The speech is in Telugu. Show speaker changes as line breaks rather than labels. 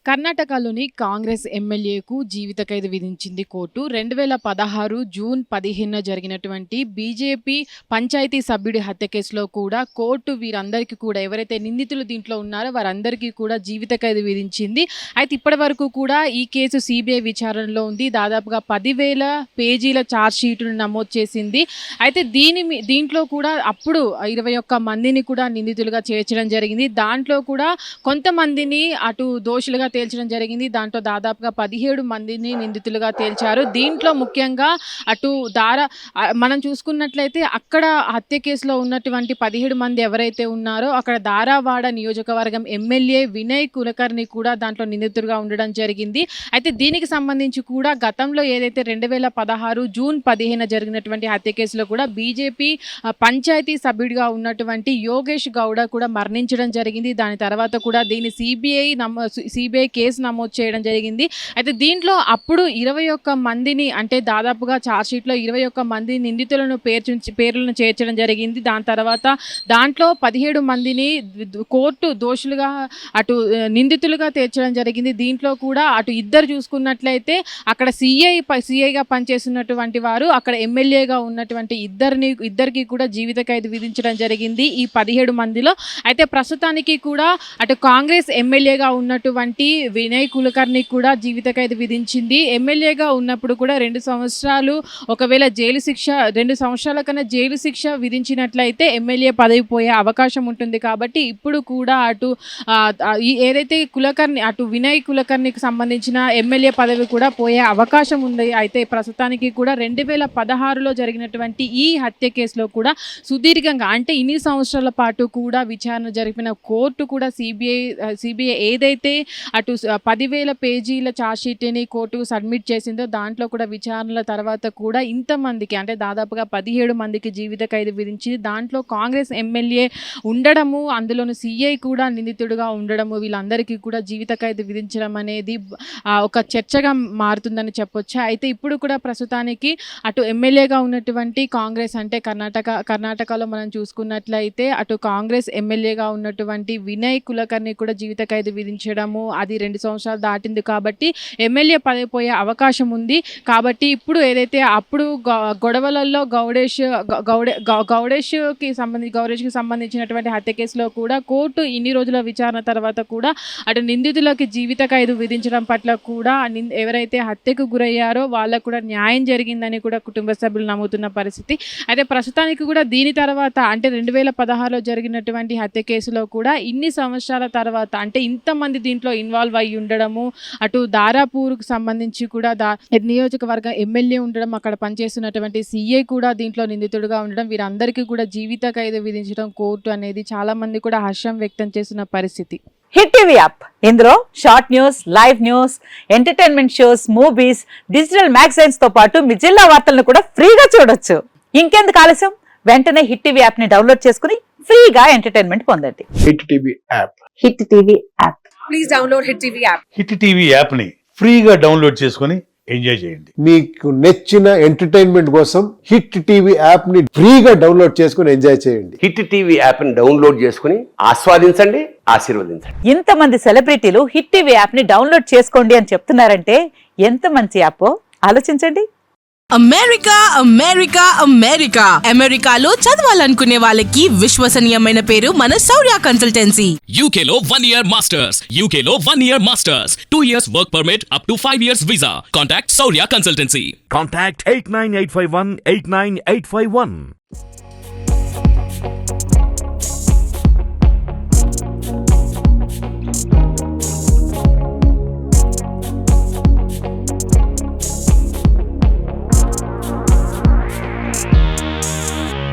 కర్ణాటకలోని కాంగ్రెస్ ఎమ్మెల్యేకు జీవిత ఖైదు విధించింది కోర్టు. 2016 జూన్ 15న జరిగినటువంటి బీజేపీ పంచాయతీ సభ్యుడి హత్య కేసులో కూడా కోర్టు వీరందరికీ కూడా ఎవరైతే నిందితులు దీంట్లో ఉన్నారో వారందరికీ కూడా జీవిత ఖైదు విధించింది. అయితే ఇప్పటి వరకు కూడా ఈ కేసు సిబిఐ విచారణలో ఉంది. దాదాపుగా 10,000 పేజీల ఛార్జ్ షీటును నమోదు చేసింది. అయితే దీంట్లో కూడా అప్పుడు 21 మందిని కూడా నిందితులుగా చేర్చడం జరిగింది. దాంట్లో కూడా కొంతమందిని అటు దోషులుగా తేల్చడం జరిగింది. దాంట్లో దాదాపుగా 17 మందిని నిందితులుగా తేల్చారు. దీంట్లో ముఖ్యంగా అటు మనం చూసుకున్నట్లయితే అక్కడ హత్య కేసులో ఉన్నటువంటి 17 మంది ఎవరైతే ఉన్నారో అక్కడ ధారావాడ నియోజకవర్గం ఎమ్మెల్యే వినయ్ కులకర్ణి కూడా దాంట్లో నిందితులుగా ఉండడం జరిగింది. అయితే దీనికి సంబంధించి కూడా గతంలో ఏదైతే 2016 జూన్ 15 జరిగినటువంటి హత్య కేసులో కూడా బీజేపీ పంచాయతీ సభ్యుడిగా ఉన్నటువంటి యోగేష్ గౌడ కూడా మరణించడం జరిగింది. దాని తర్వాత కూడా దీన్ని సిబిఐ కేసు నమోదు చేయడం జరిగింది. అయితే దీంట్లో అప్పుడు 21 మందిని అంటే దాదాపుగా ఛార్జ్షీట్లో 21 మంది నిందితులను పేర్లను చేర్చడం జరిగింది. దాని తర్వాత దాంట్లో 17 మందిని కోర్టు దోషులుగా అటు నిందితులుగా చేర్చడం జరిగింది. దీంట్లో కూడా అటు ఇద్దరు చూసుకున్నట్లయితే అక్కడ సిఐగా పనిచేస్తున్నటువంటి వారు అక్కడ ఎమ్మెల్యేగా ఉన్నటువంటి ఇద్దరికి కూడా జీవిత ఖైదు విధించడం జరిగింది ఈ 17 మందిలో. అయితే ప్రస్తుతానికి కూడా అటు కాంగ్రెస్ ఎమ్మెల్యేగా ఉన్నటువంటి వినయ్ కులకర్ణి కూడా జీవిత ఖైదు విధించింది. ఎమ్మెల్యేగా ఉన్నప్పుడు కూడా 2 సంవత్సరాలు ఒకవేళ 2 సంవత్సరాల కన్నా జైలు శిక్ష విధించినట్లయితే ఎమ్మెల్యే పదవి పోయే అవకాశం ఉంటుంది. కాబట్టి ఇప్పుడు కూడా అటు ఏదైతే కులకర్ణి అటు వినయ్ కులకర్ణికి సంబంధించిన ఎమ్మెల్యే పదవి కూడా పోయే అవకాశం ఉంది. అయితే ప్రస్తుతానికి కూడా 2016లో జరిగినటువంటి ఈ హత్య కేసులో కూడా సుదీర్ఘంగా అంటే ఇన్ని సంవత్సరాల పాటు కూడా విచారణ జరిపిన కోర్టు కూడా సిబిఐ ఏదైతే అటు 10,000 పేజీల ఛార్జ్షీట్ని కోర్టుకు సబ్మిట్ చేసిందో దాంట్లో కూడా విచారణల తర్వాత కూడా ఇంతమందికి అంటే దాదాపుగా 17 మందికి జీవిత ఖైదు విధించింది. దాంట్లో కాంగ్రెస్ ఎమ్మెల్యే ఉండడము, అందులోని సిఐ కూడా నిందితుడిగా ఉండడము, వీళ్ళందరికీ కూడా జీవిత ఖైదు విధించడం అనేది ఒక చర్చగా మారుతుందని చెప్పొచ్చు. అయితే ఇప్పుడు కూడా ప్రస్తుతానికి అటు ఎమ్మెల్యేగా ఉన్నటువంటి కాంగ్రెస్ అంటే కర్ణాటకలో మనం చూసుకున్నట్లయితే అటు కాంగ్రెస్ ఎమ్మెల్యేగా ఉన్నటువంటి వినయ్ కులకర్ణి కూడా జీవిత ఖైదు విధించడము అది 2 సంవత్సరాలు దాటింది. కాబట్టి ఎమ్మెల్యే పదవి పోయే అవకాశం ఉంది. కాబట్టి ఇప్పుడు ఏదైతే అప్పుడు గొడవలలో గౌడేష్కి సంబంధించినటువంటి హత్య కేసులో కూడా కోర్టు ఇన్ని రోజుల విచారణ తర్వాత కూడా అటు నిందితులకి జీవిత ఖైదు విధించడం పట్ల కూడా ఎవరైతే హత్యకు గురయ్యారో వాళ్ళకు కూడా న్యాయం జరిగిందని కూడా కుటుంబ సభ్యులు నమ్ముతున్న పరిస్థితి. అయితే ప్రస్తుతానికి కూడా దీని తర్వాత అంటే 2016లో జరిగినటువంటి హత్య కేసులో కూడా ఇన్ని సంవత్సరాల తర్వాత అంటే ఇంతమంది దీంట్లో ఇన్వాల్వ్ అయ్యి ఉండడము, అటు దారాపూర్కు సంబంధించి కూడా నియోజకవర్గ ఎమ్మెల్యే ఉండడం, అక్కడ పనిచేస్తున్నటువంటి సిఐ కూడా దీంట్లో నిందితుడుగా ఉండడం, వీరందరికీ కూడా జీవిత ఖైదు విధించడం కోర్టు అనేది చాలా మంది కూడా హర్షం వ్యక్తం చేస్తున్న పరిస్థితి.
హిట్ టీవీ యాప్ ఇందులో short news, live news, entertainment shows, movies, digital magazines తో పాటు మీ జిల్లా వార్తలను కూడా ఫ్రీగా చూడొచ్చు. ఇంకెందుకు ఆలస్యం, వెంటనే హిట్ టీవీ యాప్ ని డౌన్లోడ్ చేసుకుని ఫ్రీగా ఎంటర్టైన్మెంట్ పొందండి.
Hit TV app.
Hit TV app.
Please download hit TV app.
Hit TV app ని ఫ్రీగా డౌన్లోడ్ చేసుకుని ఎంజాయ్ చేయండి.
మీకు నచ్చిన ఎంటర్టైన్మెంట్ కోసం హిట్ టీవీ యాప్ ని ఫ్రీగా డౌన్లోడ్ చేసుకుని ఎంజాయ్ చేయండి.
హిట్ టీవీ యాప్ ని డౌన్లోడ్ చేసుకుని ఆస్వాదించండి, ఆశీర్వదించండి.
ఇంతమంది సెలబ్రిటీలు హిట్ టీవీ యాప్ ని డౌన్లోడ్ చేసుకోండి అని చెప్తున్నారంటే ఎంత మంచి యాప్ ఆలోచించండి.
అమెరికాలో చదవాలనుకునే వాళ్ళకి విశ్వసనీయమైన పేరు మన శౌర్య consultancy.
UKలో 1 year masters, 2 years work permit up to 5 years visa. Contact Saurya Consultancy.
Contact 89851 89851.